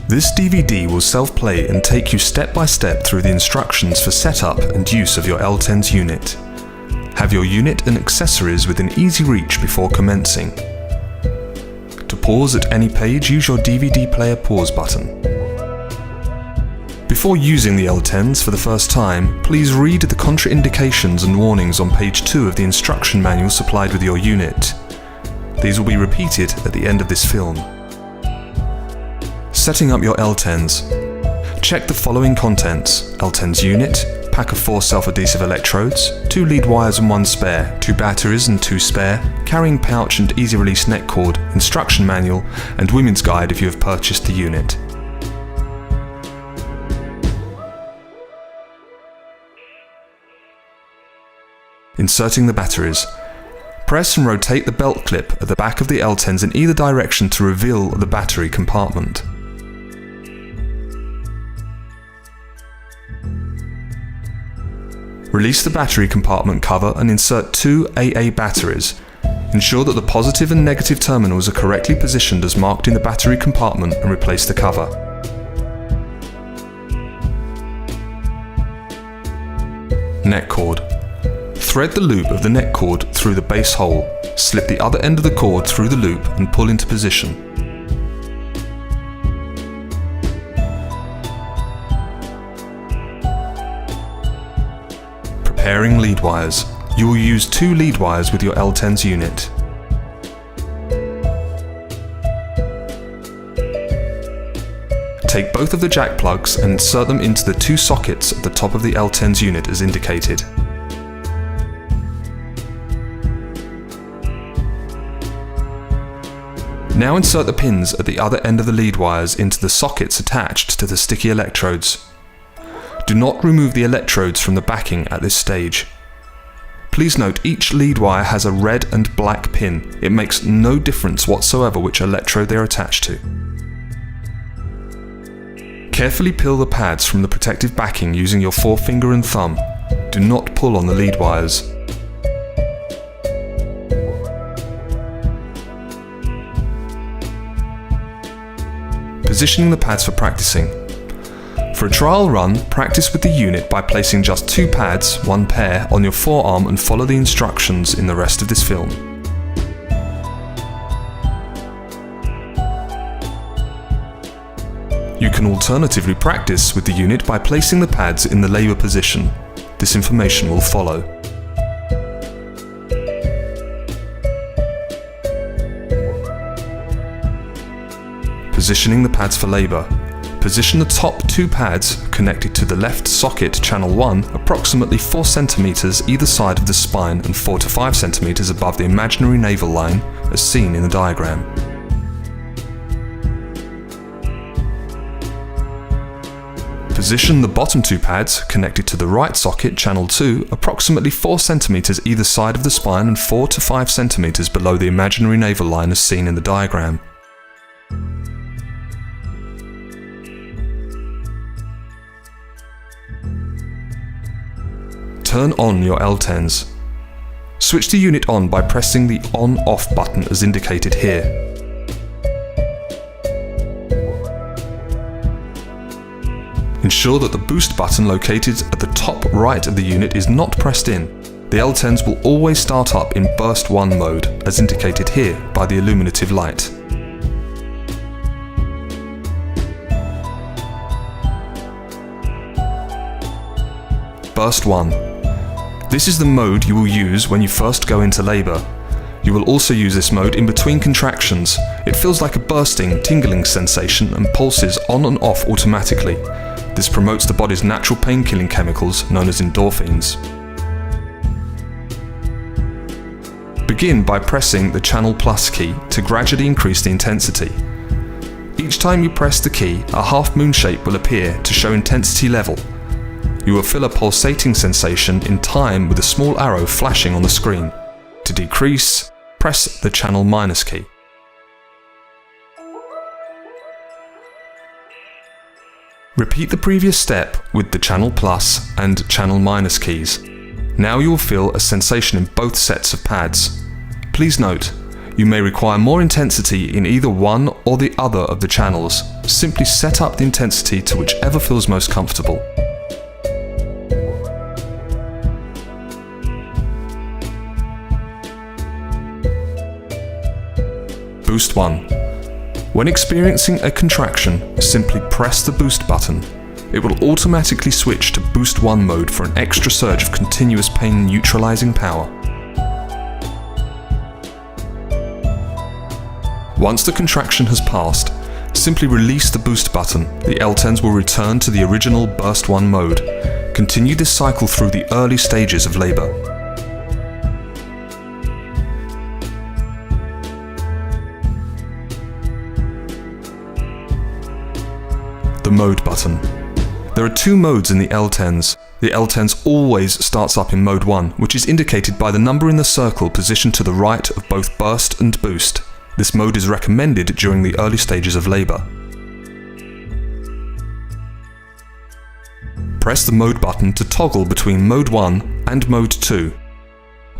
This DVD will self-play and take you step by step through the instructions for setup and use of your Elle TENS unit. Have your unit and accessories within easy reach before commencing. To pause at any page, use your DVD player pause button. Before using the Elle TENS for the first time, please read the contraindications and warnings on page 2 of the instruction manual supplied with your unit. These will be repeated at the end of this film. Setting up your Elle TENS. Check the following contents: Elle TENS unit, pack of 4 self-adhesive electrodes, 2 lead wires and 1 spare, 2 batteries and 2 spare, carrying pouch and easy release neck cord, instruction manual, and women's guide if you have purchased the unit. Inserting the batteries. Press and rotate the belt clip at the back of the Elle TENS in either direction to reveal the battery compartment. Release the battery compartment cover and insert 2 AA batteries. Ensure that the positive and negative terminals are correctly positioned as marked in the battery compartment and replace the cover. Neck cord. Thread the loop of the neck cord through the base hole, slip the other end of the cord through the loop and pull into position. Preparing lead wires. You will use 2 lead wires with your Elle TENS unit. Take both of the jack plugs and insert them into the 2 sockets at the top of the Elle TENS unit as indicated. Now insert the pins at the other end of the lead wires into the sockets attached to the sticky electrodes. Do not remove the electrodes from the backing at this stage. Please note each lead wire has a red and black pin. It makes no difference whatsoever which electrode they are attached to. Carefully peel the pads from the protective backing using your forefinger and thumb. Do not pull on the lead wires. Positioning the pads for practicing. For a trial run, practice with the unit by placing just 2 pads, 1 pair, on your forearm and follow the instructions in the rest of this film. You can alternatively practice with the unit by placing the pads in the labour position. This information will follow. Positioning the pads for labour. Position the top 2 pads connected to the left socket channel 1 approximately 4 cm either side of the spine and 4 to 5 cm above the imaginary navel line as seen in the diagram. Position the bottom 2 pads connected to the right socket channel 2 approximately 4 cm either side of the spine and 4 to 5 cm below the imaginary navel line as seen in the diagram. Turn on your Elle TENS. Switch the unit on by pressing the on-off button as indicated here. Ensure that the boost button located at the top right of the unit is not pressed in. The Elle TENS will always start up in burst 1 mode, as indicated here by the illuminative light. Burst 1. This is the mode you will use when you first go into labour. You will also use this mode in between contractions. It feels like a bursting, tingling sensation and pulses on and off automatically. This promotes the body's natural pain-killing chemicals known as endorphins. Begin by pressing the Channel Plus key to gradually increase the intensity. Each time you press the key, a half moon shape will appear to show intensity level. You will feel a pulsating sensation in time with a small arrow flashing on the screen. To decrease, press the Channel Minus key. Repeat the previous step with the Channel Plus and Channel Minus keys. Now you will feel a sensation in both sets of pads. Please note, you may require more intensity in either one or the other of the channels. simply set up the intensity to whichever feels most comfortable. Boost 1. When experiencing a contraction, simply press the boost button. It will automatically switch to Boost 1 mode for an extra surge of continuous pain neutralizing power. Once the contraction has passed, simply release the boost button. The Elle TENS will return to the original Burst 1 mode. Continue this cycle through the early stages of labour. The mode button. There are two modes in the Elle TENS. The Elle TENS always starts up in mode 1, which is indicated by the number in the circle positioned to the right of both burst and boost. This mode is recommended during the early stages of labour. Press the mode button to toggle between mode 1 and mode 2.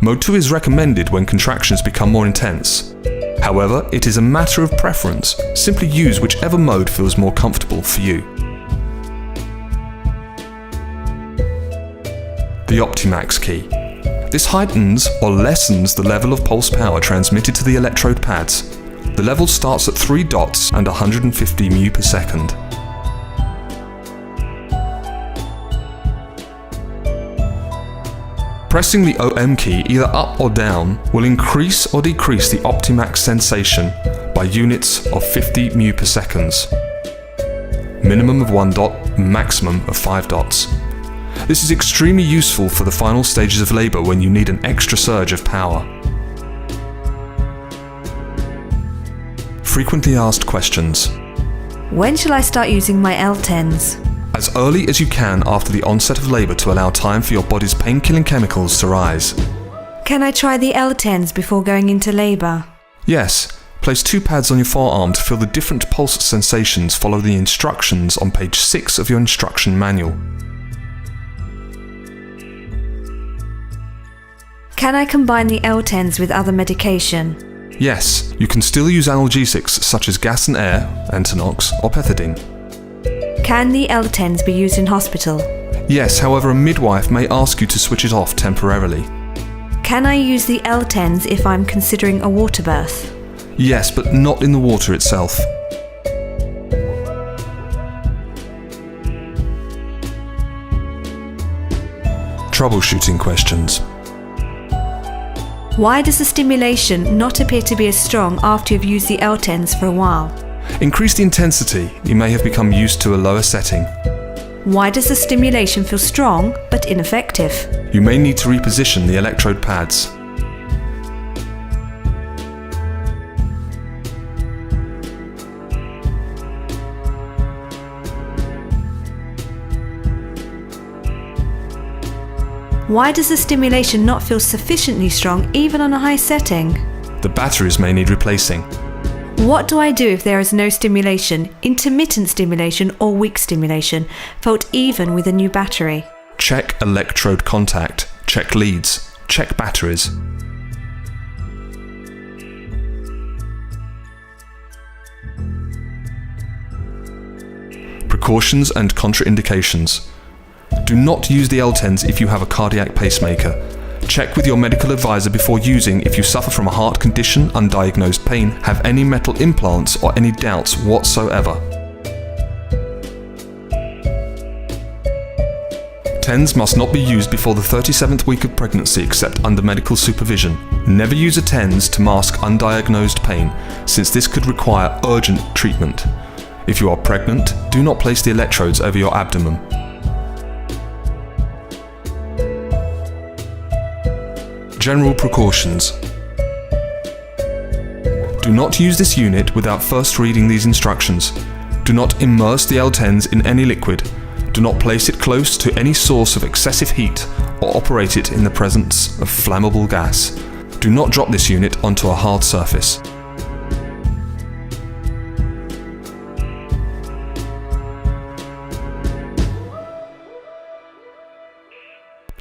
Mode 2 is recommended when contractions become more intense. However, it is a matter of preference. Simply use whichever mode feels more comfortable for you. The Optimax key. This heightens or lessens the level of pulse power transmitted to the electrode pads. The level starts at 3 dots and 150 μ per second. Pressing the OM key either up or down will increase or decrease the Optimax sensation by units of 50 μ per second. Minimum of 1 dot, maximum of 5 dots. This is extremely useful for the final stages of labour when you need an extra surge of power. Frequently asked questions. When shall I start using my Elle TENS? As early as you can after the onset of labour to allow time for your body's pain-killing chemicals to rise. Can I try the Elle TENS before going into labour? Yes. Place 2 pads on your forearm to feel the different pulse sensations. Follow the instructions on page 6 of your instruction manual. Can I combine the Elle TENS with other medication? Yes, you can still use analgesics such as gas and air, Entonox, or pethidine. Can the Elle TENS be used in hospital? Yes, however a midwife may ask you to switch it off temporarily. Can I use the Elle TENS if I'm considering a water birth? Yes, but not in the water itself. Troubleshooting questions. Why does the stimulation not appear to be as strong after you've used the Elle TENS for a while? Increase the intensity. You may have become used to a lower setting. Why does the stimulation feel strong but ineffective? You may need to reposition the electrode pads. Why does the stimulation not feel sufficiently strong even on a high setting? The batteries may need replacing. What do I do if there is no stimulation, intermittent stimulation or weak stimulation, felt even with a new battery? Check electrode contact, check leads, check batteries. Precautions and contraindications. Do not use the Elle TENS if you have a cardiac pacemaker. Check with your medical advisor before using if you suffer from a heart condition, undiagnosed pain, have any metal implants or any doubts whatsoever. TENS must not be used before the 37th week of pregnancy except under medical supervision. Never use a TENS to mask undiagnosed pain, since this could require urgent treatment. If you are pregnant, do not place the electrodes over your abdomen. General precautions. Do not use this unit without first reading these instructions. Do not immerse the Elle TENS in any liquid. Do not place it close to any source of excessive heat or operate it in the presence of flammable gas. Do not drop this unit onto a hard surface.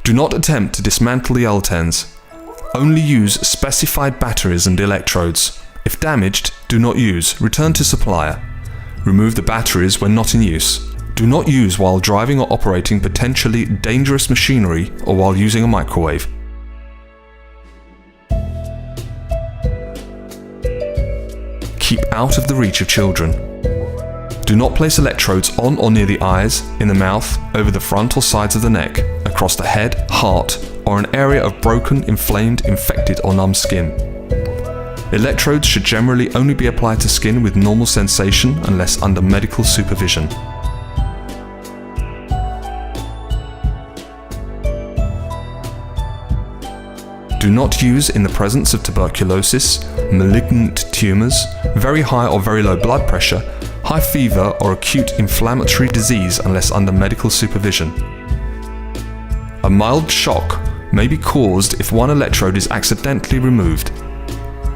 Do not attempt to dismantle the Elle TENS. Only use specified batteries and electrodes. If damaged, do not use. Return to supplier. Remove the batteries when not in use. Do not use while driving or operating potentially dangerous machinery or while using a microwave. Keep out of the reach of children. Do not place electrodes on or near the eyes, in the mouth, over the front or sides of the neck, across the head, heart, or an area of broken, inflamed, infected or numb skin. Electrodes should generally only be applied to skin with normal sensation unless under medical supervision. Do not use in the presence of tuberculosis, malignant tumours, very high or very low blood pressure, high fever or acute inflammatory disease unless under medical supervision. A mild shock may be caused if one electrode is accidentally removed.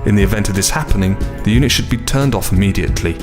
In the event of this happening, the unit should be turned off immediately.